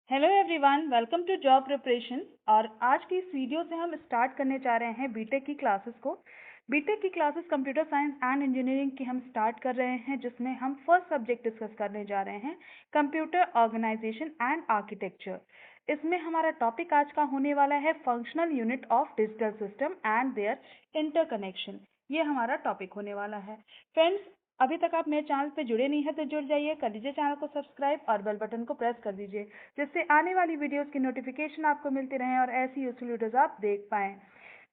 Hello everyone, welcome to job preparation. और आज की इस वीडियो से हम स्टार्ट करने जा रहे हैं बीटेक की क्लासेस को। बीटेक की classes computer science and engineering की हम स्टार्ट कर रहे हैं, जिसमें हम फर्स्ट सब्जेक्ट डिस्कस करने जा रहे हैं कंप्यूटर ऑर्गेनाइजेशन एंड आर्किटेक्चर। इसमें हमारा टॉपिक आज का होने वाला है functional unit of digital system and their interconnection. ये हमारा टॉपिक होने वाला है। फ्रेंड्स, अभी तक आप मेरे चैनल पे जुड़े नहीं हैं तो जुड़ जाइए, कर लीजिए चैनल को सब्सक्राइब और बेल बटन को प्रेस कर दीजिए, जिससे आने वाली वीडियोस की नोटिफिकेशन आपको मिलती रहे और ऐसी यूजफुल वीडियोस आप देख पाएं।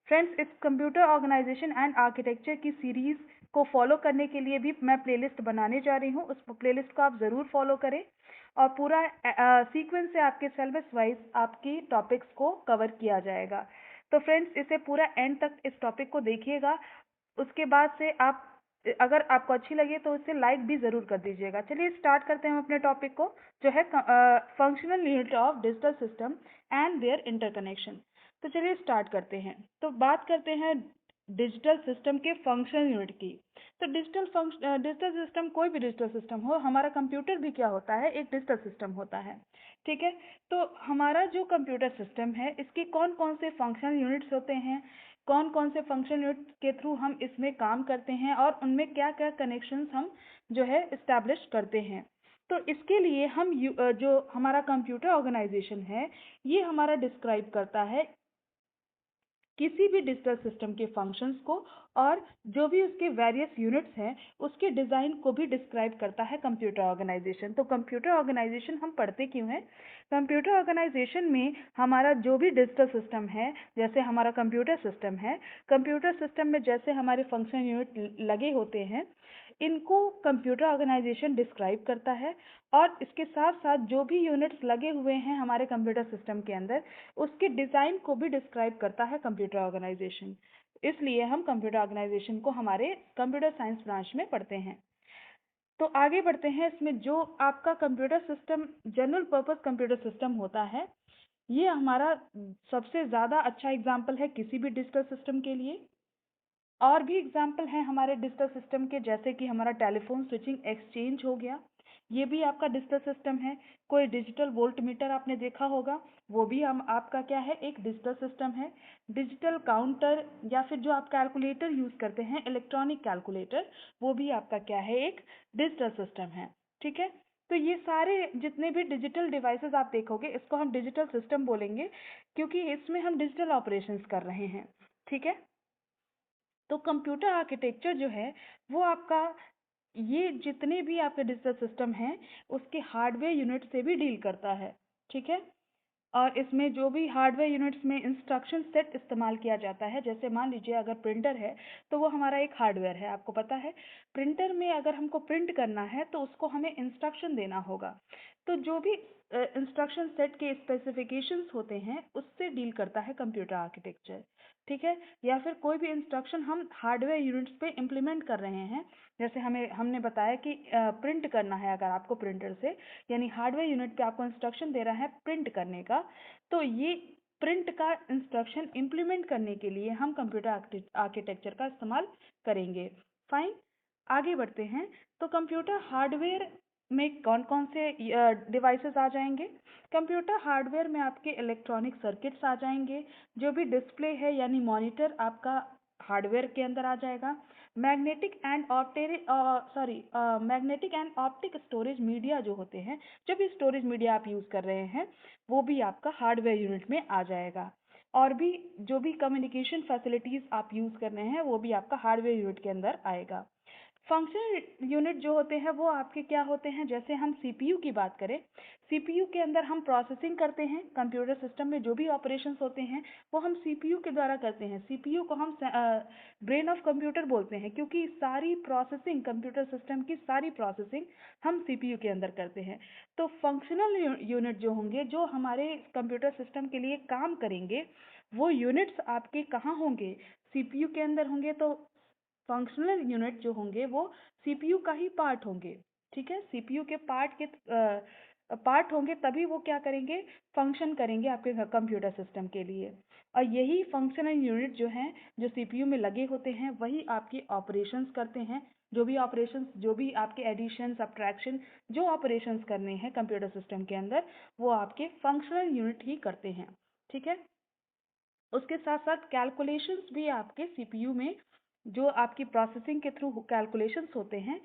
फ्रेंड्स, इस कंप्यूटर ऑर्गेनाइजेशन एंड आर्किटेक्चर की सीरीज को फॉलो करने के लिए भी मैं प्लेलिस्ट बनाने जा रही हूँ। उस प्लेलिस्ट को आप ज़रूर फॉलो करें और पूरा सीक्वेंस से आपके सिलेबस वाइज आपकी टॉपिक्स को कवर किया जाएगा। तो फ्रेंड्स, इसे पूरा एंड तक इस टॉपिक को देखिएगा। उसके बाद से आप, अगर आपको अच्छी लगे तो इसे लाइक भी ज़रूर कर दीजिएगा। चलिए स्टार्ट करते हैं अपने टॉपिक को, जो है functional unit of digital system and their interconnection. तो चलिए स्टार्ट करते हैं। तो बात करते हैं डिजिटल सिस्टम के फंक्शनल यूनिट की। तो डिजिटल सिस्टम, कोई भी डिजिटल सिस्टम हो, हमारा कंप्यूटर भी क्या होता है, एक डिजिटल सिस्टम होता है। ठीक है। तो हमारा जो कंप्यूटर सिस्टम है, इसके कौन कौन से फंक्शनल यूनिट्स होते हैं, कौन कौन से फंक्शन यूनिट के थ्रू हम इसमें काम करते हैं और उनमें क्या क्या कनेक्शंस हम जो है इस्टेब्लिश करते हैं। तो इसके लिए हम जो हमारा कंप्यूटर ऑर्गेनाइजेशन है, ये हमारा डिस्क्राइब करता है किसी भी डिजिटल सिस्टम के फंक्शंस को, और जो भी उसके वेरियस यूनिट्स हैं उसके डिज़ाइन को भी डिस्क्राइब करता है कंप्यूटर ऑर्गेनाइजेशन। तो कंप्यूटर ऑर्गेनाइजेशन हम पढ़ते क्यों हैं? कंप्यूटर ऑर्गेनाइजेशन में हमारा जो भी डिजिटल सिस्टम है, जैसे हमारा कंप्यूटर सिस्टम है, कंप्यूटर सिस्टम में जैसे हमारे फंक्शन यूनिट लगे होते हैं, इनको कंप्यूटर ऑर्गेनाइजेशन डिस्क्राइब करता है। और इसके साथ साथ जो भी यूनिट्स लगे हुए हैं हमारे कंप्यूटर सिस्टम के अंदर, उसके डिज़ाइन को भी डिस्क्राइब करता है कंप्यूटर ऑर्गेनाइजेशन। इसलिए हम कंप्यूटर ऑर्गेनाइजेशन को हमारे कंप्यूटर साइंस ब्रांच में पढ़ते हैं। तो आगे बढ़ते हैं। इसमें जो आपका computer system, general purpose computer system होता है, ये हमारा सबसे ज़्यादा अच्छा एग्जाम्पल है किसी भी डिजिटल सिस्टम के लिए। और भी एग्जाम्पल हैं हमारे डिजिटल सिस्टम के, जैसे कि हमारा टेलीफोन स्विचिंग एक्सचेंज हो गया, ये भी आपका डिजिटल सिस्टम है। कोई डिजिटल वोल्ट मीटर आपने देखा होगा, वो भी हम आपका क्या है, एक डिजिटल सिस्टम है। डिजिटल काउंटर, या फिर जो आप कैलकुलेटर यूज़ करते हैं, इलेक्ट्रॉनिक कैलकुलेटर, वो भी आपका क्या है, एक डिजिटल सिस्टम है। ठीक है। तो ये सारे जितने भी डिजिटल डिवाइसेस आप देखोगे, इसको हम डिजिटल सिस्टम बोलेंगे, क्योंकि इसमें हम डिजिटल ऑपरेशंस कर रहे हैं। ठीक है। तो कंप्यूटर आर्किटेक्चर जो है वो आपका, ये जितने भी आपके डिजिटल सिस्टम हैं उसके हार्डवेयर यूनिट से भी डील करता है। ठीक है। और इसमें जो भी हार्डवेयर यूनिट्स में इंस्ट्रक्शन सेट इस्तेमाल किया जाता है, जैसे मान लीजिए अगर प्रिंटर है तो वो हमारा एक हार्डवेयर है। आपको पता है, प्रिंटर में अगर हमको प्रिंट करना है तो उसको हमें इंस्ट्रक्शन देना होगा। तो जो भी इंस्ट्रक्शन सेट के स्पेसिफिकेशंस होते हैं, उससे डील करता है कंप्यूटर आर्किटेक्चर। ठीक है। या फिर कोई भी इंस्ट्रक्शन हम हार्डवेयर यूनिट्स पे इम्प्लीमेंट कर रहे हैं, जैसे हमने बताया कि प्रिंट करना है अगर आपको प्रिंटर से, यानी हार्डवेयर यूनिट पे आपको इंस्ट्रक्शन दे रहा है प्रिंट करने का, तो ये प्रिंट का इंस्ट्रक्शन इम्प्लीमेंट करने के लिए हम कंप्यूटर आर्किटेक्चर का इस्तेमाल करेंगे। फाइन। आगे बढ़ते हैं। तो कंप्यूटर हार्डवेयर में कौन कौन से डिवाइसेस आ जाएंगे? कंप्यूटर हार्डवेयर में आपके इलेक्ट्रॉनिक सर्किट्स आ जाएंगे। जो भी डिस्प्ले है यानी मॉनिटर आपका हार्डवेयर के अंदर आ जाएगा। Magnetic and optic storage media जो होते हैं, जो भी स्टोरेज मीडिया आप यूज़ कर रहे हैं, वो भी आपका हार्डवेयर यूनिट में आ जाएगा। और भी जो भी कम्युनिकेशन फैसिलिटीज़ आप यूज़ कर रहे हैं, वो भी आपका हार्डवेयर यूनिट के अंदर आएगा। फंक्शन यूनिट जो होते हैं वो आपके क्या होते हैं? जैसे हम सीपीयू की बात करें, सीपीयू के अंदर हम प्रोसेसिंग करते हैं। कंप्यूटर सिस्टम में जो भी ऑपरेशंस होते हैं वो हम सीपीयू के द्वारा करते हैं। सीपीयू को हम ब्रेन ऑफ कंप्यूटर बोलते हैं, क्योंकि सारी प्रोसेसिंग, कंप्यूटर सिस्टम की सारी प्रोसेसिंग हम सीपीयू के अंदर करते हैं। तो फंक्शनल यूनिट जो होंगे, जो हमारे कंप्यूटर सिस्टम के लिए काम करेंगे, वो यूनिट्स आपके कहाँ होंगे? सीपीयू के अंदर होंगे। तो फंक्शनल यूनिट जो होंगे वो सीपीयू का ही पार्ट होंगे। ठीक है। सीपीयू के पार्ट होंगे, तभी वो क्या करेंगे, फंक्शन करेंगे आपके कंप्यूटर सिस्टम के लिए। और यही फंक्शनल यूनिट जो हैं, जो सीपीयू में लगे होते हैं, वही आपकी ऑपरेशंस करते हैं, जो भी ऑपरेशंस, जो भी आपके एडिशन सब्ट्रैक्शन, जो ऑपरेशंस करने हैं कंप्यूटर सिस्टम के अंदर, वो आपके फंक्शनल यूनिट ही करते हैं। ठीक है, उसके साथ साथ कैलकुलेशंस भी आपके सीपीयू में, जो आपकी प्रोसेसिंग के थ्रू कैलकुलेशंस होते हैं,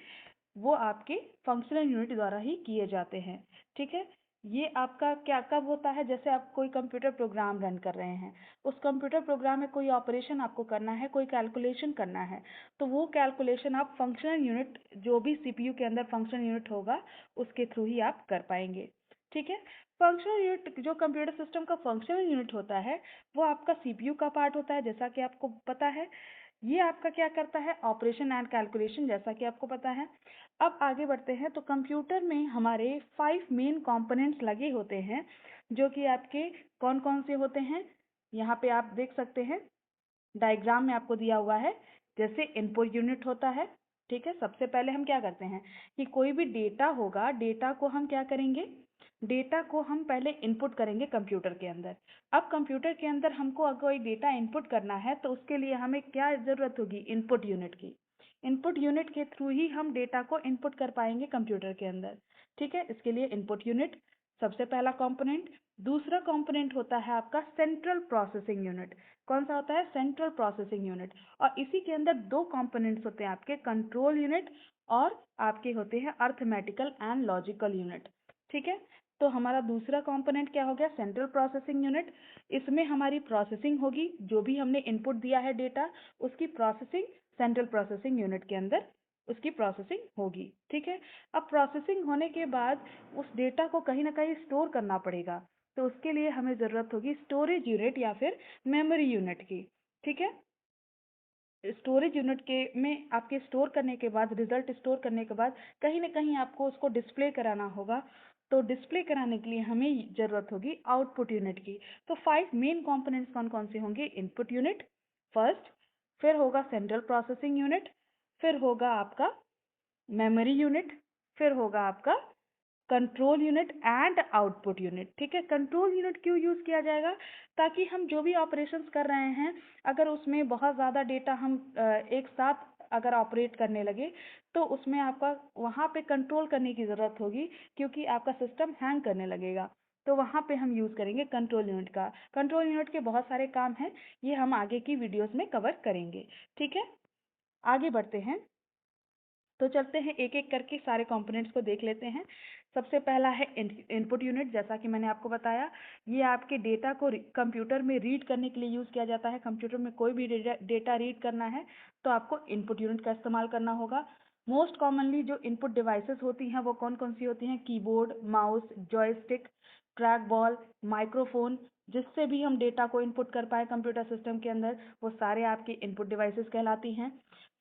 वो आपके फंक्शनल यूनिट द्वारा ही किए जाते हैं। ठीक है, ये आपका क्या कब होता है, जैसे आप कोई कंप्यूटर प्रोग्राम रन कर रहे हैं, उस कंप्यूटर प्रोग्राम में कोई ऑपरेशन आपको करना है, कोई कैलकुलेशन करना है, तो वो कैलकुलेशन आप फंक्शनल यूनिट, जो भी सीपीयू के अंदर फंक्शनल यूनिट होगा, उसके थ्रू ही आप कर पाएंगे। ठीक है, फंक्शनल यूनिट, जो कंप्यूटर सिस्टम का फंक्शनल यूनिट होता है, वो आपका सीपीयू का पार्ट होता है, जैसा कि आपको पता है। ये आपका क्या करता है, ऑपरेशन एंड कैलकुलेशन, जैसा कि आपको पता है। अब आगे बढ़ते हैं, तो कंप्यूटर में हमारे 5 मेन कंपोनेंट्स लगे होते हैं, जो कि आपके कौन कौन से होते हैं, यहाँ पे आप देख सकते हैं, डायग्राम में आपको दिया हुआ है। जैसे इनपुट यूनिट होता है। ठीक है, सबसे पहले हम क्या करते हैं कि कोई भी डेटा होगा, डेटा को हम क्या करेंगे, डेटा को हम पहले इनपुट करेंगे कंप्यूटर के अंदर। अब कंप्यूटर के अंदर हमको अगर कोई डेटा इनपुट करना है, तो उसके लिए हमें क्या ज़रूरत होगी, इनपुट यूनिट की। इनपुट यूनिट के थ्रू ही हम डेटा को इनपुट कर पाएंगे कंप्यूटर के अंदर। ठीक है, इसके लिए इनपुट यूनिट सबसे पहला कंपोनेंट। दूसरा कंपोनेंट होता है आपका सेंट्रल प्रोसेसिंग यूनिट। कौन सा होता है, सेंट्रल प्रोसेसिंग यूनिट। और इसी के अंदर दो कंपोनेंट्स होते हैं आपके, कंट्रोल यूनिट और आपके होते हैं अर्थमेटिकल एंड लॉजिकल यूनिट। ठीक है, तो हमारा दूसरा कंपोनेंट क्या हो गया, सेंट्रल प्रोसेसिंग यूनिट। इसमें हमारी प्रोसेसिंग होगी, जो भी हमने इनपुट दिया है डेटा, उसकी प्रोसेसिंग सेंट्रल प्रोसेसिंग यूनिट के अंदर उसकी प्रोसेसिंग होगी। ठीक है, अब प्रोसेसिंग होने के बाद उस डेटा को कहीं ना कहीं स्टोर करना पड़ेगा, तो उसके लिए हमें ज़रूरत होगी स्टोरेज यूनिट या फिर मेमोरी यूनिट की। ठीक है, स्टोरेज यूनिट के में आपके स्टोर करने के बाद, रिजल्ट स्टोर करने के बाद कहीं ना कहीं आपको उसको डिस्प्ले कराना होगा, तो डिस्प्ले कराने के लिए हमें ज़रूरत होगी आउटपुट यूनिट की। तो 5 मेन कंपोनेंट्स कौन कौन से होंगे, इनपुट यूनिट फर्स्ट, फिर होगा सेंट्रल प्रोसेसिंग यूनिट, फिर होगा आपका मेमोरी यूनिट, फिर होगा आपका control unit and output unit. ठीक है, कंट्रोल यूनिट क्यों यूज़ किया जाएगा, ताकि हम जो भी ऑपरेशंस कर रहे हैं, अगर उसमें बहुत ज़्यादा डेटा हम एक साथ अगर ऑपरेट करने लगे, तो उसमें आपका वहाँ पे कंट्रोल करने की ज़रूरत होगी, क्योंकि आपका सिस्टम हैंग करने लगेगा। तो वहाँ पे हम यूज़ करेंगे कंट्रोल यूनिट का। कंट्रोल यूनिट के बहुत सारे काम हैं, ये हम आगे की वीडियोज़ में कवर करेंगे। ठीक है, आगे बढ़ते हैं, तो चलते हैं एक एक करके सारे कंपोनेंट्स को देख लेते हैं। सबसे पहला है इनपुट यूनिट। जैसा कि मैंने आपको बताया, ये आपके डेटा को कंप्यूटर में रीड करने के लिए यूज़ किया जाता है। कंप्यूटर में कोई भी डेटा रीड करना है, तो आपको इनपुट यूनिट का इस्तेमाल करना होगा। मोस्ट कॉमनली जो इनपुट डिवाइसेस होती हैं, वो कौन कौन सी होती हैं, keyboard, mouse, joystick, track ball, microphone, जिससे भी हम डेटा को इनपुट कर पाए कंप्यूटर सिस्टम के अंदर, वो सारे आपके इनपुट डिवाइसेस कहलाती हैं।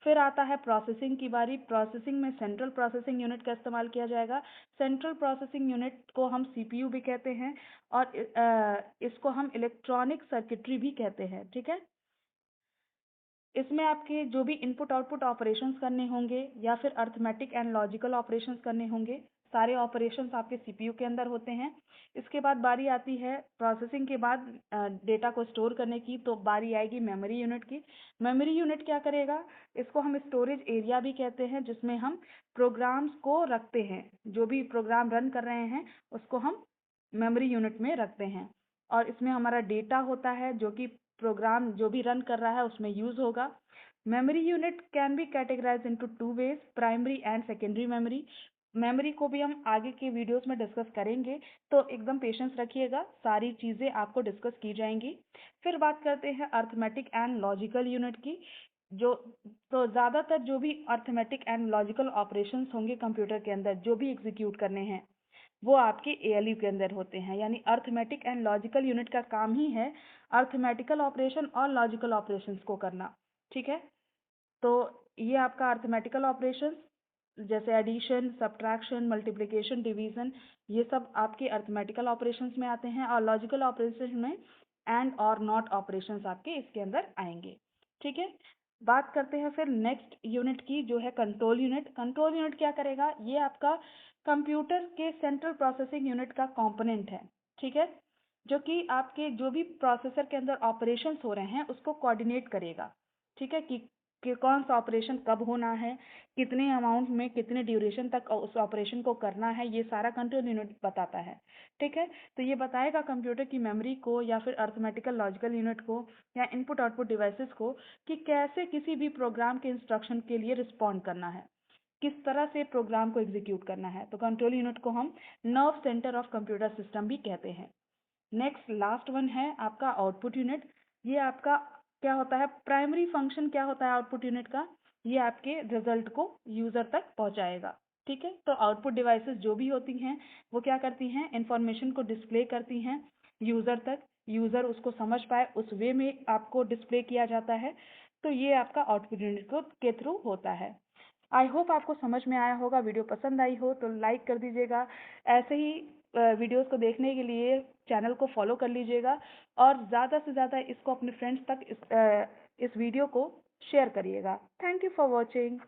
फिर आता है प्रोसेसिंग की बारी। प्रोसेसिंग में सेंट्रल प्रोसेसिंग यूनिट का इस्तेमाल किया जाएगा। सेंट्रल प्रोसेसिंग यूनिट को हम सीपीयू भी कहते हैं, और इसको हम इलेक्ट्रॉनिक सर्किटरी भी कहते हैं। ठीक है, इसमें आपके जो भी इनपुट आउटपुट ऑपरेशंस करने होंगे, या फिर अर्थमेटिक एंड लॉजिकल ऑपरेशंस करने होंगे, सारे ऑपरेशंस आपके सीपीयू के अंदर होते हैं। इसके बाद बारी आती है प्रोसेसिंग के बाद डेटा को स्टोर करने की, तो बारी आएगी मेमोरी यूनिट की। मेमोरी यूनिट क्या करेगा, इसको हम स्टोरेज एरिया भी कहते हैं, जिसमें हम प्रोग्राम्स को रखते हैं। जो भी प्रोग्राम रन कर रहे हैं, उसको हम मेमोरी यूनिट में रखते हैं, और इसमें हमारा डेटा होता है, जो कि प्रोग्राम जो भी रन कर रहा है उसमें यूज़ होगा। Memory unit can be categorize into two ways, primary and secondary memory. Memory को भी हम आगे के वीडियोस में डिस्कस करेंगे, तो एकदम पेशेंस रखिएगा, सारी चीज़ें आपको डिस्कस की जाएंगी। फिर बात करते हैं अर्थमेटिक एंड लॉजिकल यूनिट की। जो तो ज़्यादातर जो भी अर्थमेटिक एंड लॉजिकल ऑपरेशंस होंगे कंप्यूटर के अंदर, जो भी एग्जीक्यूट करने हैं, वो आपके एएलयू के अंदर होते हैं। यानी अर्थमेटिक एंड लॉजिकल यूनिट का काम ही है अर्थमेटिकल ऑपरेशन और लॉजिकल ऑपरेशंस को करना। ठीक है, तो ये आपका अर्थमेटिकल ऑपरेशंस, जैसे एडिशन, सब्ट्रैक्शन, मल्टीप्लिकेशन, डिवीजन, ये सब आपके अर्थमेटिकल ऑपरेशंस में आते हैं, और लॉजिकल ऑपरेशन में एंड और नॉट ऑपरेशंस आपके इसके अंदर आएंगे। ठीक है, बात करते हैं फिर नेक्स्ट यूनिट की, जो है कंट्रोल यूनिट। कंट्रोल यूनिट क्या करेगा, ये आपका कंप्यूटर के सेंट्रल प्रोसेसिंग यूनिट का कंपोनेंट है। ठीक है, जो कि आपके जो भी प्रोसेसर के अंदर ऑपरेशंस हो रहे हैं, उसको कोऑर्डिनेट करेगा। ठीक है, कि कि कौन सा ऑपरेशन कब होना है, कितने अमाउंट में कितने ड्यूरेशन तक उस ऑपरेशन को करना है, ये सारा कंट्रोल यूनिट बताता है। ठीक है, तो ये बताएगा कंप्यूटर की मेमोरी को या फिर अर्थमेटिकल लॉजिकल यूनिट को या इनपुट आउटपुट डिवाइसेस को कि कैसे किसी भी प्रोग्राम के इंस्ट्रक्शन के लिए रिस्पॉन्ड करना है, किस तरह से प्रोग्राम को एग्जीक्यूट करना है। तो कंट्रोल यूनिट को हम nerve centre of computer system भी कहते हैं। नेक्स्ट लास्ट वन है आपका आउटपुट यूनिट। ये आपका क्या होता है, प्राइमरी फंक्शन क्या होता है आउटपुट यूनिट का, ये आपके रिजल्ट को यूजर तक पहुंचाएगा। ठीक है, तो आउटपुट डिवाइसेस जो भी होती हैं वो क्या करती हैं, इंफॉर्मेशन को डिस्प्ले करती हैं यूजर तक, यूजर उसको समझ पाए उस वे में आपको डिस्प्ले किया जाता है। तो ये आपका आउटपुट यूनिट को के थ्रू होता है। आई होप आपको समझ में आया होगा। वीडियो पसंद आई हो तो लाइक कर दीजिएगा। ऐसे ही वीडियोस को देखने के लिए चैनल को फॉलो कर लीजिएगा और ज़्यादा से ज़्यादा इसको अपने फ्रेंड्स तक इस वीडियो को शेयर करिएगा। Thank you for watching.